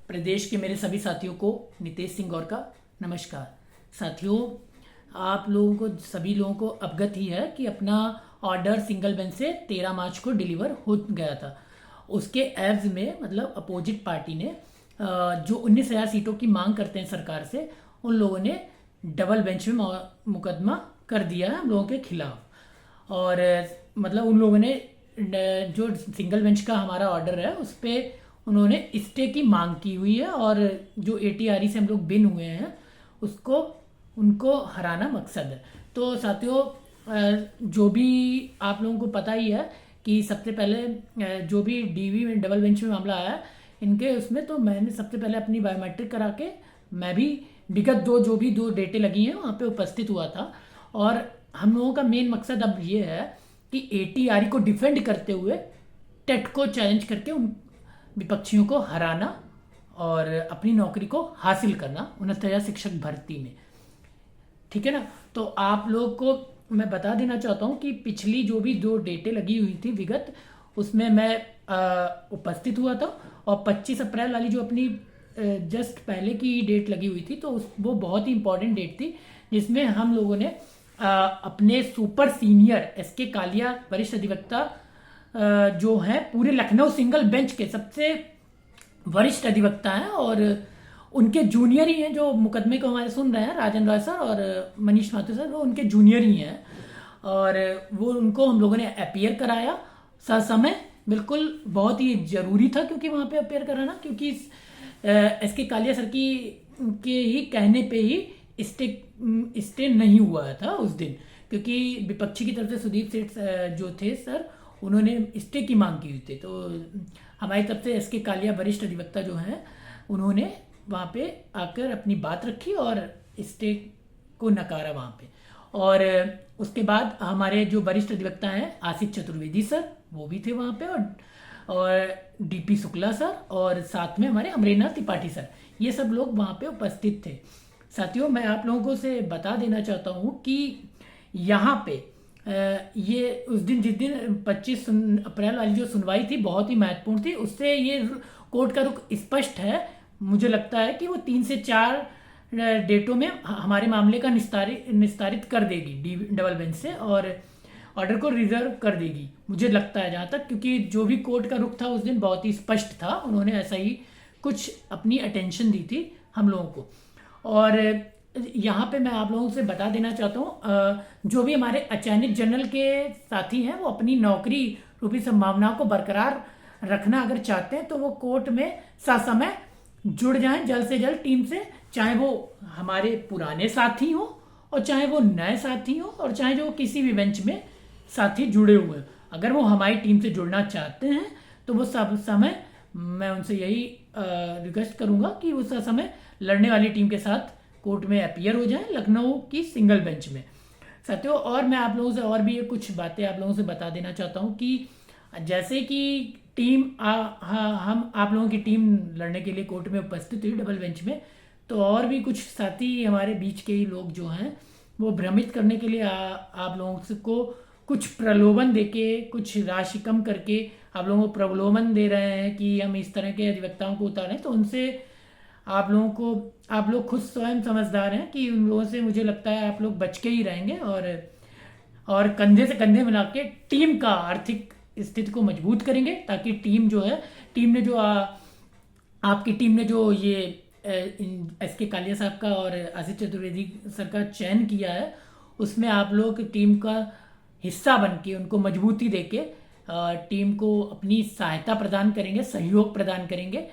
प्रदेश के मेरे सभी साथियों को नितेश सिंह गौर का नमस्कार। साथियों, आप लोगों को सभी लोगों को अवगत ही है कि अपना ऑर्डर सिंगल बेंच से 13 मार्च को डिलीवर हो गया था। उसके एवज में मतलब अपोजिट पार्टी ने जो 19,000 सीटों की मांग करते हैं सरकार से, उन लोगों ने डबल बेंच में मुकदमा कर दिया है हम लोगों के खिलाफ। और मतलब उन लोगों ने जो सिंगल बेंच का हमारा ऑर्डर है उस पर उन्होंने स्टे की मांग की हुई है, और जो एटीआरई से हम लोग बिन हुए हैं उसको उनको हराना मकसद है। तो साथियों, जो भी आप लोगों को पता ही है कि सबसे पहले जो भी डीवी में डबल बेंच में मामला आया इनके उसमें, तो मैंने सबसे पहले अपनी बायोमेट्रिक करा के मैं भी विगत जो भी दो डेटें लगी हैं वहाँ पे उपस्थित हुआ था। और हम लोगों का मेन मकसद अब ये है कि एटीआरई को डिफेंड करते हुए टेट को चैलेंज करके उन विपक्षियों को हराना और अपनी नौकरी को हासिल करना 69,000 शिक्षक भर्ती में। ठीक है ना। तो आप लोग को मैं बता देना चाहता हूँ कि पिछली जो भी दो डेटें लगी हुई थी विगत, उसमें मैं उपस्थित हुआ था। और 25 अप्रैल वाली जो अपनी जस्ट पहले की डेट लगी हुई थी, तो वो बहुत ही इंपॉर्टेंट डेट थी, जिसमें हम लोगों ने अपने सुपर सीनियर एसके कालिया वरिष्ठ अधिवक्ता जो है पूरे लखनऊ सिंगल बेंच के सबसे वरिष्ठ अधिवक्ता हैं, और उनके जूनियर ही हैं जो मुकदमे को हमारे सुन रहे हैं, राजन रॉय सर और मनीष माथुर सर, वो उनके जूनियर ही हैं। और वो उनको हम लोगों ने अपीयर कराया ससमय। बिल्कुल बहुत ही जरूरी था क्योंकि वहाँ पे अपीयर कराना, क्योंकि एसके कालिया सर की के ही कहने पे ही स्टे नहीं हुआ था उस दिन, क्योंकि विपक्षी की तरफ से सुदीप सेठ जो थे सर, उन्होंने स्टे की मांग की हुई थी। तो हमारी तरफ से एसके कालिया वरिष्ठ अधिवक्ता जो हैं, उन्होंने वहाँ पे आकर अपनी बात रखी और स्टे को नकारा वहाँ पे। और उसके बाद हमारे जो वरिष्ठ अधिवक्ता हैं आशीष चतुर्वेदी सर, वो भी थे वहाँ पे, और डीपी शुक्ला सर, और साथ में हमारे अमरेंद्र त्रिपाठी सर, ये सब लोग वहाँ पे उपस्थित थे। साथियों, मैं आप लोगों को से बता देना चाहता हूँ कि यहाँ पे ये उस दिन जिस दिन 25 अप्रैल वाली जो सुनवाई थी बहुत ही महत्वपूर्ण थी। उससे ये कोर्ट का रुख स्पष्ट है। मुझे लगता है कि वो 3 से 4 डेटों में हमारे मामले का निस्तारित कर देगी डबल बेंच से, और ऑर्डर को रिजर्व कर देगी, मुझे लगता है जहाँ तक, क्योंकि जो भी कोर्ट का रुख था उस दिन बहुत ही स्पष्ट था। उन्होंने ऐसा ही कुछ अपनी अटेंशन दी थी हम लोगों को। और यहाँ पे मैं आप लोगों से बता देना चाहता हूँ, जो भी हमारे अचयनित जनरल के साथी हैं वो अपनी नौकरी रूपी संभावनाओं को बरकरार रखना अगर चाहते हैं तो वो कोर्ट में ससमय जुड़ जाएं जल्द से जल्द टीम से, चाहे वो हमारे पुराने साथी हो और चाहे वो नए साथी हो, और चाहे जो किसी भी बेंच में साथी जुड़े हुए हैं। अगर वो हमारी टीम से जुड़ना चाहते हैं तो वो सब समय मैं उनसे यही रिक्वेस्ट करूंगा कि उस समय लड़ने वाली टीम के साथ कोर्ट में अपीयर हो जाए लखनऊ की सिंगल बेंच में। साथियों, और मैं आप लोगों से और भी कुछ बातें आप लोगों से बता देना चाहता हूँ कि जैसे कि टीम हम आप लोगों की टीम लड़ने के लिए कोर्ट में उपस्थित हुई डबल बेंच में, तो और भी कुछ साथी हमारे बीच के ही लोग जो हैं वो भ्रमित करने के लिए आप लोगों को कुछ प्रलोभन देके, कुछ राशि कम करके आप लोगों को प्रलोभन दे रहे हैं कि हम इस तरह के अधिवक्ताओं को उतारें। तो उनसे आप लोग खुद स्वयं समझदार हैं कि उन लोगों से मुझे लगता है आप लोग बच के ही रहेंगे, और कंधे से कंधे मिला के टीम का आर्थिक स्थिति को मजबूत करेंगे, ताकि टीम जो है, टीम ने जो आपकी टीम ने जो ये एसके कालिया साहब का और आशीष चतुर्वेदी सर का चयन किया है, उसमें आप लोग टीम का हिस्सा बन के उनको मजबूती देके टीम को अपनी सहायता प्रदान करेंगे, सहयोग प्रदान करेंगे।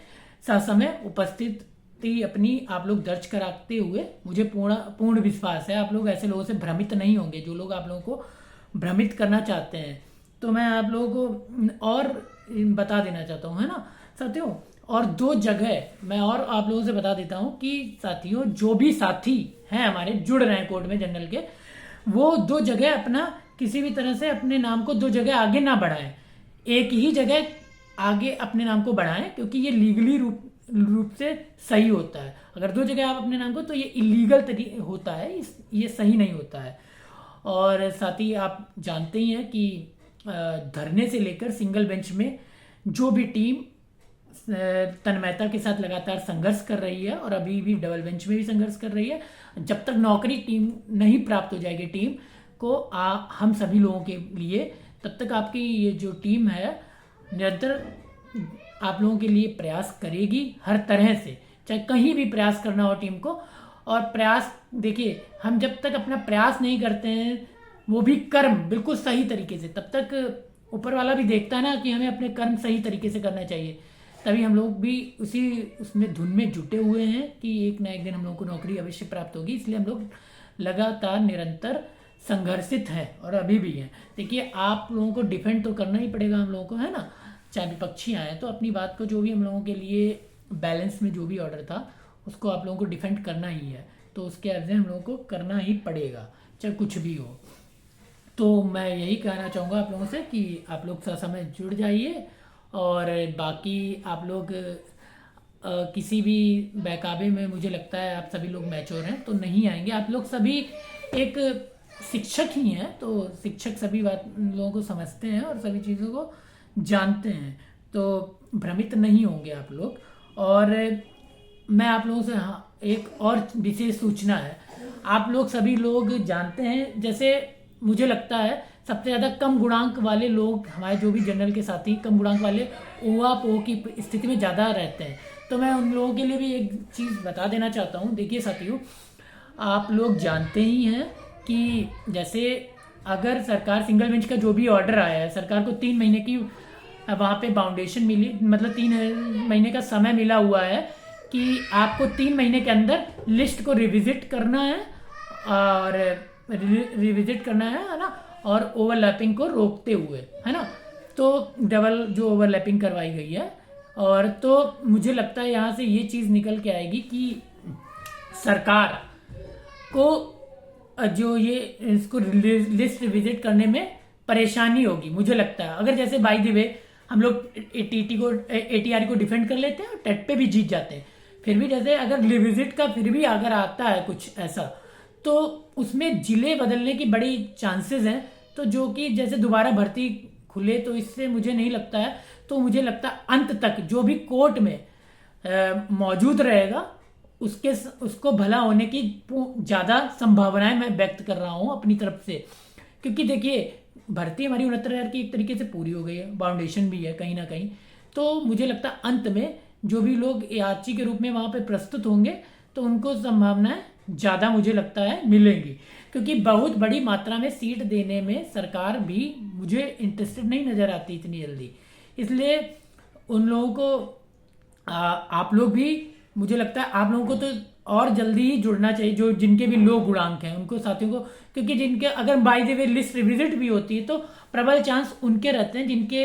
ससमय उपस्थिति अपनी आप लोग दर्ज कराते हुए मुझे पूर्ण विश्वास है आप लोग ऐसे लोगों से भ्रमित नहीं होंगे जो लोग आप लोगों को भ्रमित करना चाहते हैं। तो मैं आप लोगों को और बता देना चाहता हूँ, है ना साथियों। और 2 जगह मैं और आप लोगों से बता देता हूँ कि साथियों, जो भी साथी हैं हमारे जुड़ रहे हैं कोर्ट में जनरल के, वो 2 जगह अपना किसी भी तरह से अपने नाम को 2 जगह आगे ना बढ़ाएं, एक ही जगह आगे अपने नाम को बढ़ाएं, क्योंकि ये लीगली रूप से सही होता है। अगर 2 जगह आप अपने नाम को, तो ये इलीगल होता है, ये सही नहीं होता है। और साथ ही आप जानते ही हैं कि धरने से लेकर सिंगल बेंच में जो भी टीम तन्मयता के साथ लगातार संघर्ष कर रही है और अभी भी डबल बेंच में भी संघर्ष कर रही है। जब तक नौकरी टीम नहीं प्राप्त हो जाएगी टीम को हम सभी लोगों के लिए, तब तक आपकी ये जो टीम है निरंतर आप लोगों के लिए प्रयास करेगी हर तरह से, चाहे कहीं भी प्रयास करना हो टीम को। और प्रयास देखिए, हम जब तक अपना प्रयास नहीं करते हैं, वो भी कर्म बिल्कुल सही तरीके से, तब तक ऊपर वाला भी देखता है ना कि हमें अपने कर्म सही तरीके से करना चाहिए। तभी हम लोग भी उसमें धुन में जुटे हुए हैं कि एक ना एक दिन हम लोगों को नौकरी अवश्य प्राप्त होगी। इसलिए हम लोग लगातार निरंतर संघर्षित हैं और अभी भी हैं। देखिए, आप लोगों को डिफेंड तो करना ही पड़ेगा हम लोगों को, है ना, चाहे विपक्षी आए तो अपनी बात को, जो भी हम लोगों के लिए बैलेंस में जो भी ऑर्डर था उसको आप लोगों को डिफेंड करना ही है, तो उसके अर्ज हम लोगों को करना ही पड़ेगा, चाहे कुछ भी हो। तो मैं यही कहना चाहूँगा आप लोगों से कि आप लोग समय जुड़ जाइए, और बाकी आप लोग किसी भी बहकावे में, मुझे लगता है आप सभी लोग मैच्योर हैं तो नहीं आएंगे। आप लोग सभी एक शिक्षक ही हैं, तो शिक्षक सभी बात लोगों को समझते हैं और सभी चीज़ों को जानते हैं, तो भ्रमित नहीं होंगे आप लोग। और मैं आप लोगों से एक और विशेष सूचना है, आप लोग सभी लोग जानते हैं, जैसे मुझे लगता है सबसे ज़्यादा कम गुणांक वाले लोग, हमारे जो भी जनरल के साथी कम गुणांक वाले ऊहापोह की स्थिति में ज़्यादा रहते हैं। तो मैं उन लोगों के लिए भी एक चीज़ बता देना चाहता हूँ। देखिए साथियों, आप लोग जानते ही हैं कि जैसे अगर सरकार सिंगल बेंच का जो भी ऑर्डर आया है, सरकार को 3 महीने की वहाँ पे बाउंडेशन मिली, मतलब 3 महीने का समय मिला हुआ है कि आपको 3 महीने के अंदर लिस्ट को रिविजिट करना है, और रिविजिट करना है ना, और ओवरलैपिंग को रोकते हुए, है ना। तो डबल जो ओवरलैपिंग करवाई गई है, और तो मुझे लगता है यहाँ से ये चीज़ निकल के आएगी कि सरकार को जो ये इसको लिस्ट विजिट करने में परेशानी होगी, मुझे लगता है। अगर जैसे बाय द वे हम लोग एटीआर को डिफेंड कर लेते हैं और टेट पे भी जीत जाते हैं, फिर भी जैसे अगर रिविजिट का फिर भी अगर आता है कुछ ऐसा, तो उसमें जिले बदलने की बड़ी चांसेस हैं। तो जो कि जैसे दोबारा भर्ती खुले, तो इससे मुझे नहीं लगता है। तो मुझे लगता है अंत तक जो भी कोर्ट में मौजूद रहेगा, उसको भला होने की ज़्यादा संभावनाएं मैं व्यक्त कर रहा हूं अपनी तरफ से। क्योंकि देखिए, भर्ती हमारी 69,000 की एक तरीके से पूरी हो गई है, बाउंडेशन भी है कहीं ना कहीं। तो मुझे लगता है अंत में जो भी लोग याची के रूप में वहाँ पे प्रस्तुत होंगे, तो उनको संभावनाएं ज़्यादा मुझे लगता है मिलेंगी, क्योंकि बहुत बड़ी मात्रा में सीट देने में सरकार भी मुझे इंटरेस्टेड नहीं नज़र आती इतनी जल्दी। इसलिए उन लोगों को आप लोग भी, मुझे लगता है आप लोगों को तो और जल्दी ही जुड़ना चाहिए, जो जिनके भी लो गुणांक हैं उनको, साथियों को। क्योंकि जिनके अगर by the way list revisit भी होती है, तो प्रबल चांस उनके रहते हैं जिनके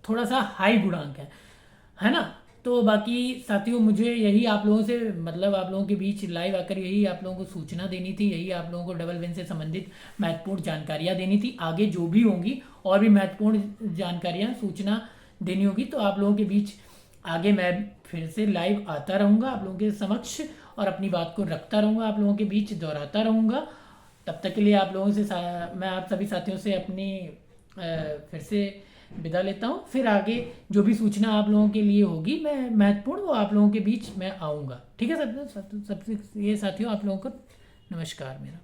थोड़ा सा हाई गुणांक है ना। तो बाकी साथियों, मुझे यही आप लोगों से, मतलब आप लोगों के बीच लाइव आकर यही आप लोगों को सूचना देनी थी, यही आप लोगों को डबल बेंच से संबंधित महत्वपूर्ण जानकारियां देनी थी। आगे जो भी होंगी और भी महत्वपूर्ण जानकारियां, सूचना देनी होगी, तो आप लोगों के बीच आगे मैं फिर से लाइव आता रहूँगा आप लोगों के समक्ष, और अपनी बात को रखता रहूँगा, आप लोगों के बीच दोहराता रहूँगा। तब तक के लिए आप लोगों से मैं आप सभी साथियों से अपनी फिर से विदा लेता हूँ। फिर आगे जो भी सूचना आप लोगों के लिए होगी, मैं महत्वपूर्ण, वो आप लोगों के बीच मैं आऊँगा। ठीक है सबसे ये साथियों, आप लोगों को नमस्कार मेरा।